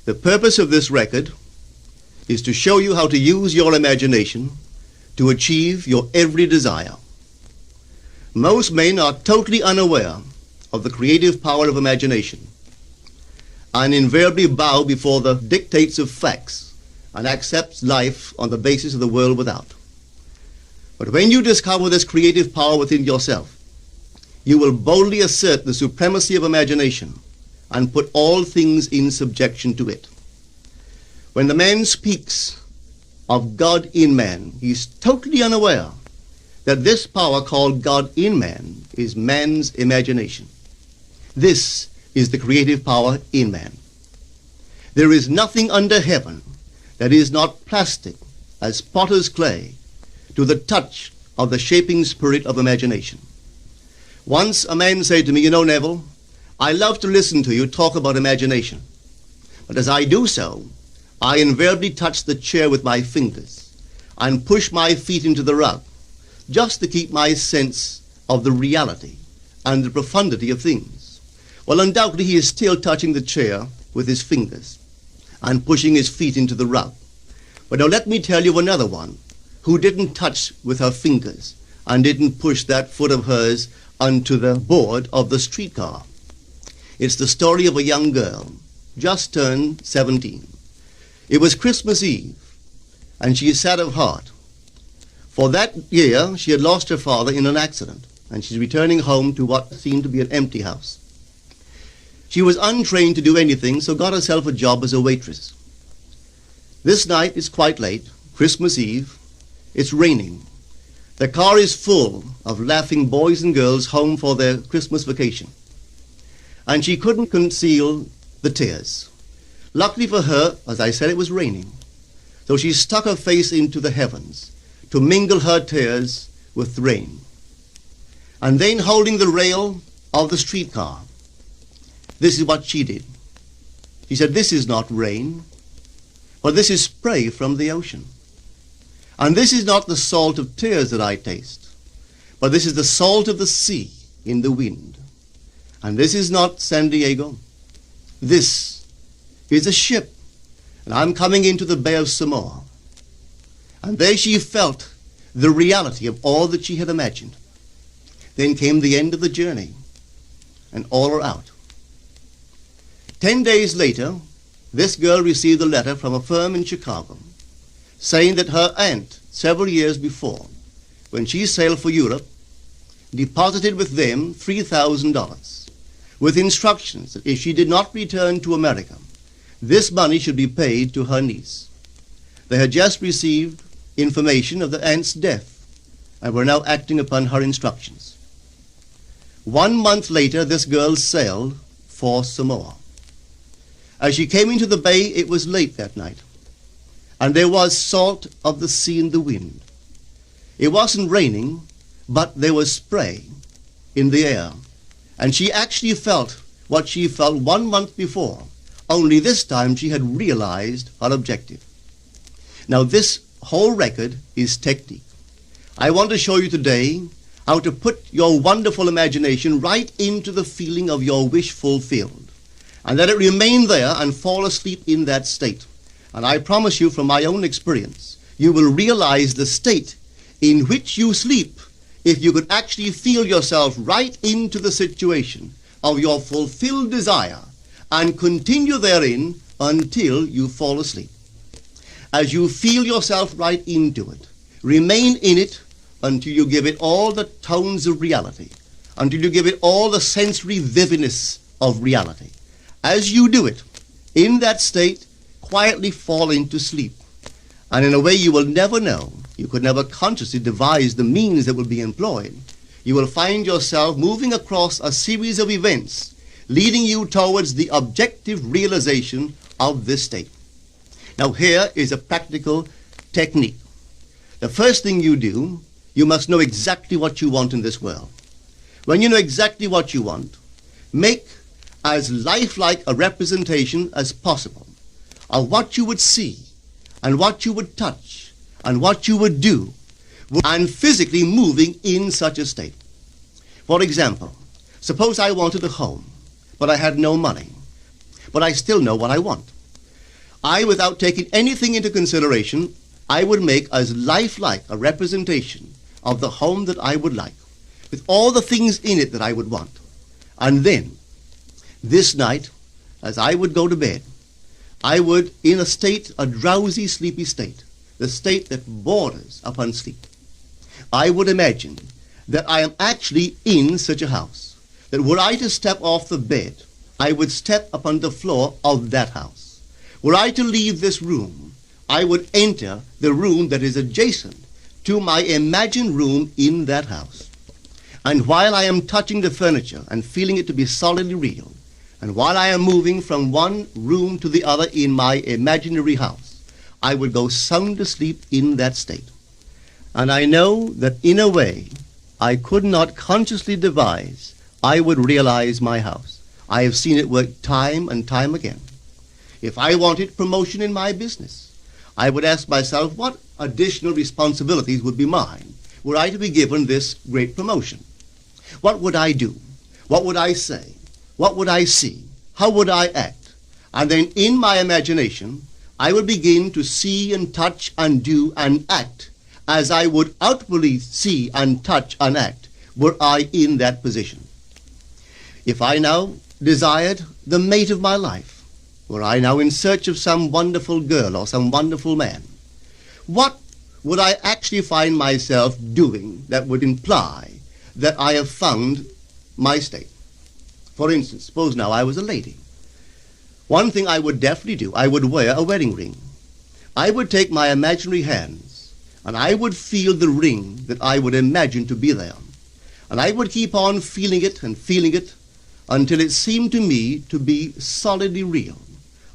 The purpose of this record is to show you how to use your imagination to achieve your every desire. Most men are totally unaware of the creative power of imagination and invariably bow before the dictates of facts and accept life on the basis of the world without. But when you discover this creative power within yourself, you will boldly assert the supremacy of imagination and put all things in subjection to it. When the man speaks of God in man, he is totally unaware that this power called God in man is man's imagination. This is the creative power in man. There is nothing under heaven that is not plastic as potter's clay to the touch of the shaping spirit of imagination. Once a man said to me, "You know, Neville, I love to listen to you talk about imagination. But as I do so, I invariably touch the chair with my fingers and push my feet into the rug, just to keep my sense of the reality and the profundity of things." Well, undoubtedly he is still touching the chair with his fingers and pushing his feet into the rug. But now let me tell you another one who didn't touch with her fingers and didn't push that foot of hers onto the board of the streetcar. It's the story of a young girl, just turned 17. It was Christmas Eve, and she is sad of heart. For that year, she had lost her father in an accident, and she's returning home to what seemed to be an empty house. She was untrained to do anything, so got herself a job as a waitress. This night is quite late, Christmas Eve. It's raining. The car is full of laughing boys and girls home for their Christmas vacation. And she couldn't conceal the tears. Luckily for her, as I said, it was raining. So she stuck her face into the heavens to mingle her tears with the rain. And then, holding the rail of the streetcar, this is what she did. She said, "This is not rain, but this is spray from the ocean. And this is not the salt of tears that I taste, but this is the salt of the sea in the wind. And this is not San Diego. This is a ship, and I'm coming into the Bay of Samoa." And there she felt the reality of all that she had imagined. Then came the end of the journey, and all are out. 10 days later, this girl received a letter from a firm in Chicago saying that her aunt, several years before, when she sailed for Europe, deposited with them $3,000 with instructions that if she did not return to America, this money should be paid to her niece. They had just received information of the aunt's death and were now acting upon her instructions. 1 month later, this girl sailed for Samoa. As she came into the bay, it was late that night, and there was salt of the sea in the wind. It wasn't raining, but there was spray in the air, and she actually felt what she felt 1 month before, only this time she had realized her objective. Now this whole record is technique. I want to show you today how to put your wonderful imagination right into the feeling of your wish fulfilled, and let it remain there and fall asleep in that state. And I promise you from my own experience, you will realize the state in which you sleep if you could actually feel yourself right into the situation of your fulfilled desire and continue therein until you fall asleep. As you feel yourself right into it, remain in it until you give it all the tones of reality, until you give it all the sensory vividness of reality. As you do it, in that state, quietly fall into sleep. And in a way you will never know, you could never consciously devise the means that will be employed, you will find yourself moving across a series of events leading you towards the objective realization of this state. Now here is a practical technique. The first thing you do, you must know exactly what you want in this world. When you know exactly what you want, make as lifelike a representation as possible of what you would see and what you would touch and what you would do and physically moving in such a state. For example, suppose I wanted a home, but I had no money, but I still know what I want. without taking anything into consideration, I would make as lifelike a representation of the home that I would like, with all the things in it that I would want. And then, this night, as I would go to bed, I would, in a drowsy, sleepy state, the state that borders upon sleep, I would imagine that I am actually in such a house, that were I to step off the bed, I would step upon the floor of that house. Were I to leave this room, I would enter the room that is adjacent to my imagined room in that house. And while I am touching the furniture and feeling it to be solidly real, and while I am moving from one room to the other in my imaginary house, I would go sound asleep in that state. And I know that in a way I could not consciously devise, I would realize my house. I have seen it work time and time again. If I wanted promotion in my business, I would ask myself what additional responsibilities would be mine were I to be given this great promotion. What would I do? What would I say? What would I see? How would I act? And then in my imagination, I would begin to see and touch and do and act as I would outwardly see and touch and act were I in that position. If I now desired the mate of my life, were I now in search of some wonderful girl or some wonderful man, what would I actually find myself doing that would imply that I have found my state? For instance, suppose now I was a lady. One thing I would definitely do, I would wear a wedding ring. I would take my imaginary hands and I would feel the ring that I would imagine to be there. And I would keep on feeling it until it seemed to me to be solidly real.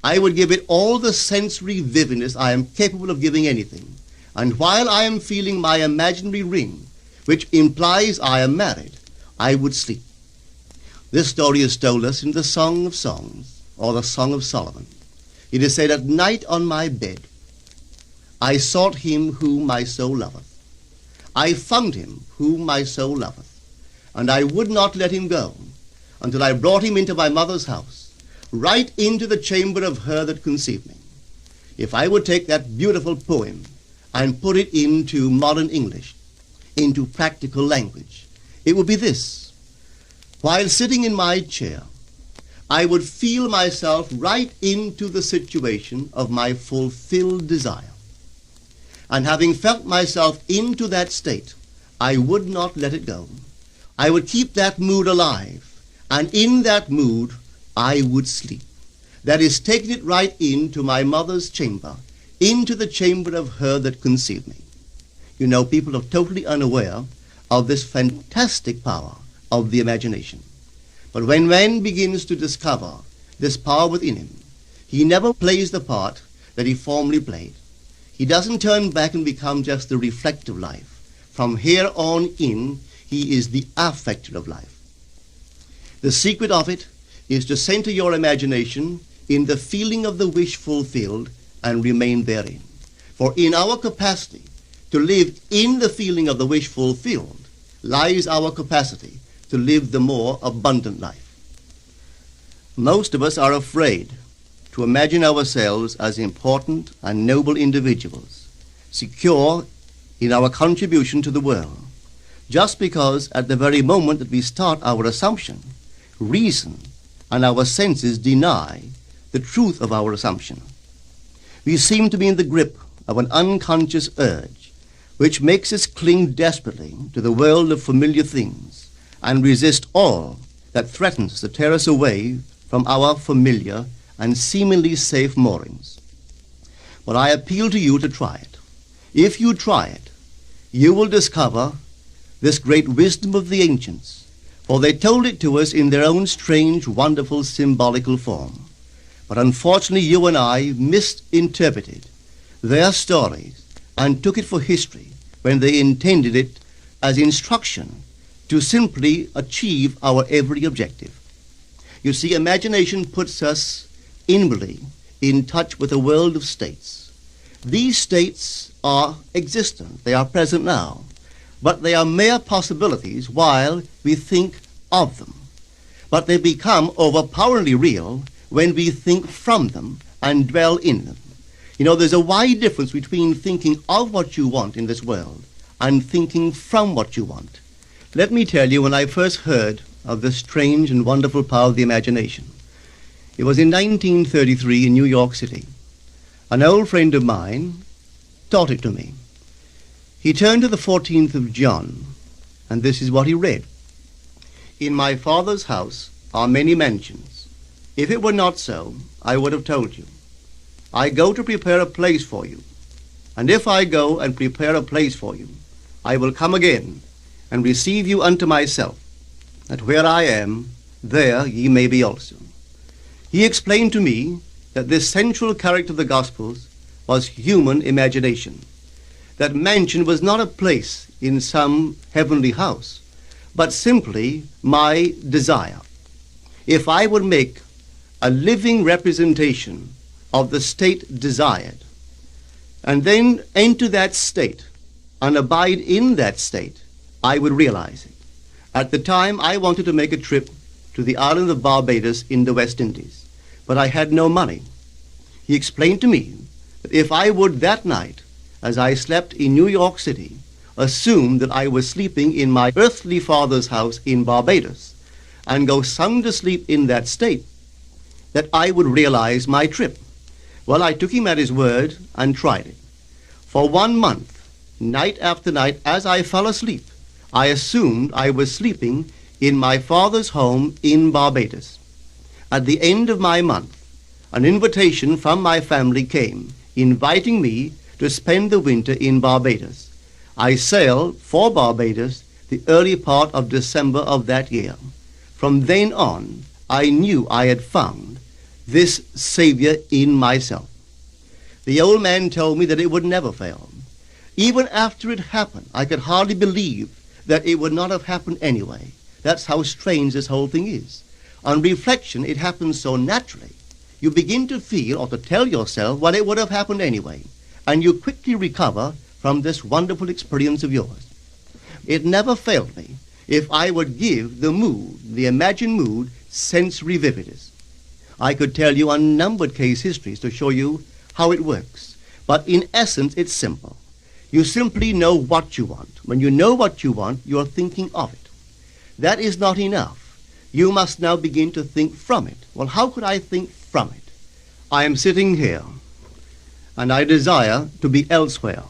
I would give it all the sensory vividness I am capable of giving anything. And while I am feeling my imaginary ring, which implies I am married, I would sleep. This story is told us in the Song of Songs, or the Song of Solomon. It is said, "At night on my bed, I sought him whom my soul loveth. I found him whom my soul loveth, and I would not let him go until I brought him into my mother's house, right into the chamber of her that conceived me." If I would take that beautiful poem and put it into modern English, into practical language, it would be this. While sitting in my chair, I would feel myself right into the situation of my fulfilled desire. And having felt myself into that state, I would not let it go. I would keep that mood alive, and in that mood, I would sleep. That is, taking it right into my mother's chamber, into the chamber of her that conceived me. You know, people are totally unaware of this fantastic power of the imagination. But when man begins to discover this power within him, he never plays the part that he formerly played. He doesn't turn back and become just the reflective life. From here on in, he is the affecter of life. The secret of it is to center your imagination in the feeling of the wish fulfilled and remain therein. For in our capacity to live in the feeling of the wish fulfilled lies our capacity to live the more abundant life. Most of us are afraid to imagine ourselves as important and noble individuals, secure in our contribution to the world, just because at the very moment that we start our assumption, reason and our senses deny the truth of our assumption. We seem to be in the grip of an unconscious urge which makes us cling desperately to the world of familiar things and resist all that threatens to tear us away from our familiar and seemingly safe moorings. But I appeal to you to try it. If you try it, you will discover this great wisdom of the ancients, for they told it to us in their own strange, wonderful, symbolical form. But unfortunately, you and I misinterpreted their stories and took it for history when they intended it as instruction to simply achieve our every objective. You see, imagination puts us inwardly in touch with a world of states. These states are existent, they are present now, but they are mere possibilities while we think of them. But they become overpoweringly real when we think from them and dwell in them. You know, there's a wide difference between thinking of what you want in this world and thinking from what you want. Let me tell you, when I first heard of this strange and wonderful power of the imagination, it was in 1933 in New York City. An old friend of mine taught it to me. He turned to the 14th of John, and this is what he read. In my Father's house are many mansions. If it were not so, I would have told you. I go to prepare a place for you. And if I go and prepare a place for you, I will come again and receive you unto myself, that where I am, there ye may be also. He explained to me that this central character of the Gospels was human imagination. That mansion was not a place in some heavenly house, but simply my desire. If I would make a living representation of the state desired, and then enter that state and abide in that state, I would realize it. At the time, I wanted to make a trip to the island of Barbados in the West Indies, but I had no money. He explained to me that if I would that night, as I slept in New York City, assume that I was sleeping in my earthly father's house in Barbados, and go sound asleep in that state, that I would realize my trip. Well, I took him at his word and tried it. For 1 month, night after night, as I fell asleep, I assumed I was sleeping in my father's home in Barbados. At the end of my month, an invitation from my family came, inviting me to spend the winter in Barbados. I sailed for Barbados the early part of December of that year. From then on, I knew I had found this Savior in myself. The old man told me that it would never fail. Even after it happened, I could hardly believe that it would not have happened anyway. That's how strange this whole thing is. On reflection, it happens so naturally. You begin to feel or to tell yourself, well, it would have happened anyway. And you quickly recover from this wonderful experience of yours. It never failed me if I would give the mood, the imagined mood, sensory vividness. I could tell you unnumbered case histories to show you how it works. But in essence, it's simple. You simply know what you want. When you know what you want, you're thinking of it. That is not enough. You must now begin to think from it. Well, how could I think from it? I am sitting here, and I desire to be elsewhere.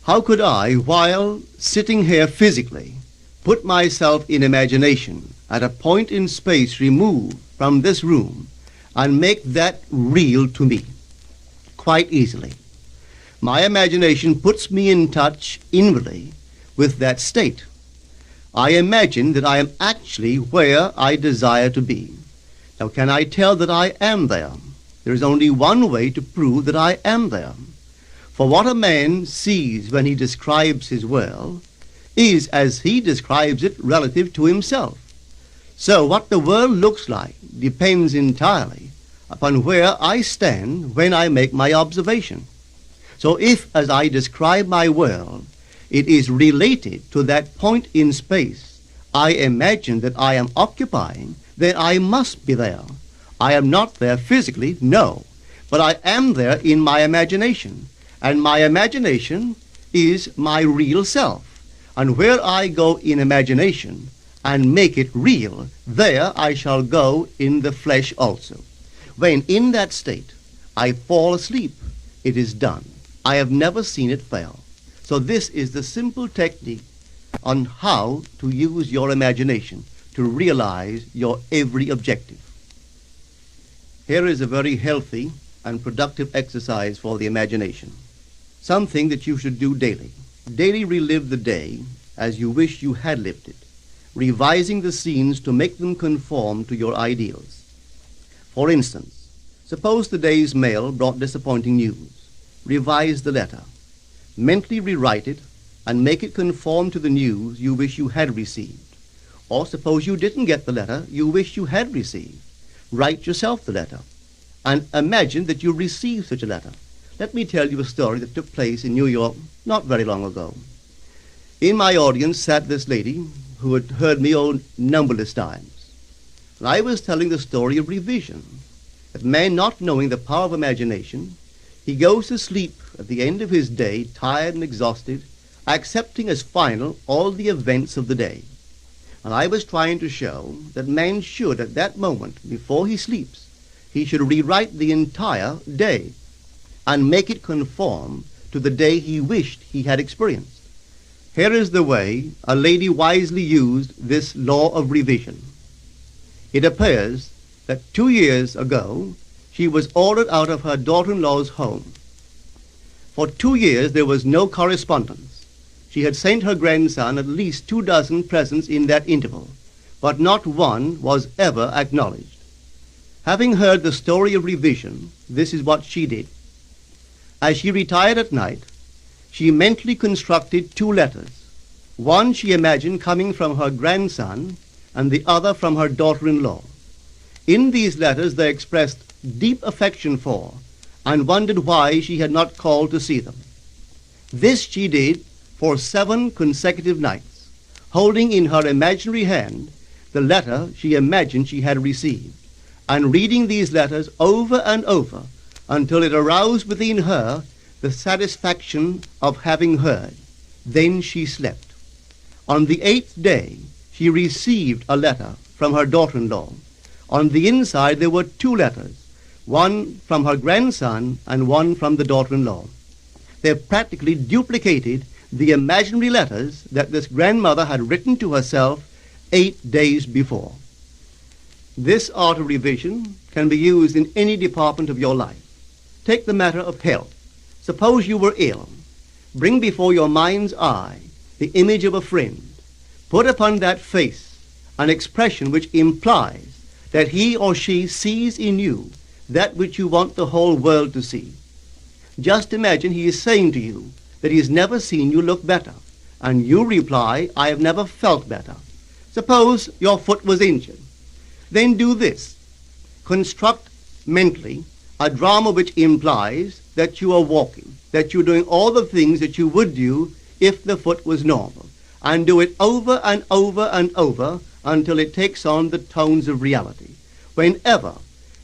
How could I, while sitting here physically, put myself in imagination at a point in space removed from this room and make that real to me? Quite easily. My imagination puts me in touch inwardly with that state. I imagine that I am actually where I desire to be. Now, can I tell that I am there? There is only one way to prove that I am there. For what a man sees when he describes his world is as he describes it relative to himself. So what the world looks like depends entirely upon where I stand when I make my observation. So if, as I describe my world, it is related to that point in space I imagine that I am occupying, then I must be there. I am not there physically, no, but I am there in my imagination. And my imagination is my real self. And where I go in imagination and make it real, there I shall go in the flesh also. When in that state I fall asleep, it is done. I have never seen it fail. So this is the simple technique on how to use your imagination to realize your every objective. Here is a very healthy and productive exercise for the imagination. Something that you should do daily. Daily relive the day as you wish you had lived it, revising the scenes to make them conform to your ideals. For instance, suppose the day's mail brought disappointing news. Revise the letter. Mentally rewrite it and make it conform to the news you wish you had received. Or suppose you didn't get the letter you wish you had received. Write yourself the letter and imagine that you received such a letter. Let me tell you a story that took place in New York not very long ago. In my audience sat this lady who had heard me numberless times. And I was telling the story of revision, that man, not knowing the power of imagination, he goes to sleep at the end of his day, tired and exhausted, accepting as final all the events of the day. And I was trying to show that man should, at that moment, before he sleeps, he should rewrite the entire day and make it conform to the day he wished he had experienced. Here is the way a lady wisely used this law of revision. It appears that 2 years ago she was ordered out of her daughter-in-law's home. For 2 years there was no correspondence. She had sent her grandson at least 24 presents in that interval, but not one was ever acknowledged. Having heard the story of revision, this is what she did. As she retired at night, she mentally constructed 2 letters. One she imagined coming from her grandson, and the other from her daughter-in-law. In these letters they expressed deep affection for, and wondered why she had not called to see them. This she did for 7 consecutive nights, holding in her imaginary hand the letter she imagined she had received, and reading these letters over and over until it aroused within her the satisfaction of having heard. Then she slept. On the 8th day, she received a letter from her daughter-in-law. On the inside there were 2 letters, one from her grandson and one from the daughter-in-law. They practically duplicated the imaginary letters that this grandmother had written to herself 8 days before. This art of revision can be used in any department of your life. Take the matter of health. Suppose you were ill. Bring before your mind's eye the image of a friend. Put upon that face an expression which implies that he or she sees in you that which you want the whole world to see. Just imagine he is saying to you that he has never seen you look better, and you reply, I have never felt better. Suppose your foot was injured. Then do this. Construct mentally a drama which implies that you are walking, that you're doing all the things that you would do if the foot was normal, and do it over and over and over until it takes on the tones of reality. Whenever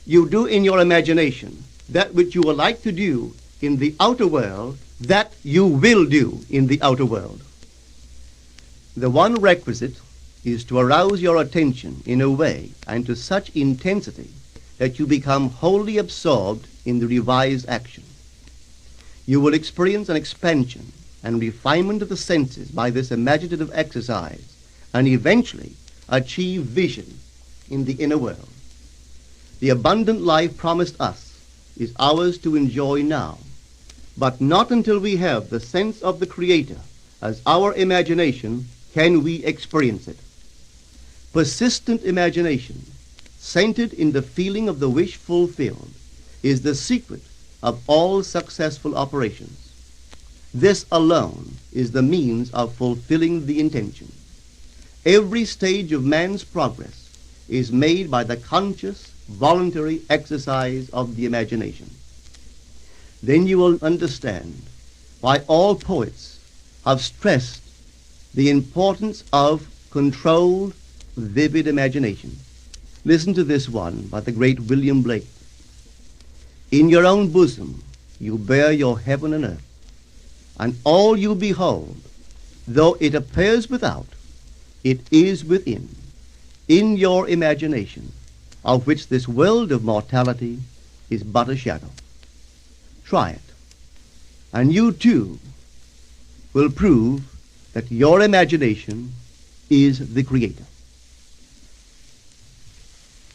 you do in your imagination that which you would like to do in the outer world, that you will do in the outer world. The one requisite is to arouse your attention in a way and to such intensity that you become wholly absorbed in the revised action. You will experience an expansion and refinement of the senses by this imaginative exercise, and eventually achieve vision in the inner world. The abundant life promised us is ours to enjoy now, but not until we have the sense of the Creator as our imagination can we experience it. Persistent imagination, centered in the feeling of the wish fulfilled, is the secret of all successful operations. This alone is the means of fulfilling the intention. Every stage of man's progress is made by the conscious, voluntary exercise of the imagination. Then you will understand why all poets have stressed the importance of controlled, vivid imagination. Listen to this one by the great William Blake. In your own bosom you bear your heaven and earth, and all you behold, though it appears without, it is within, in your imagination, of which this world of mortality is but a shadow. Try it, and you too will prove that your imagination is the Creator.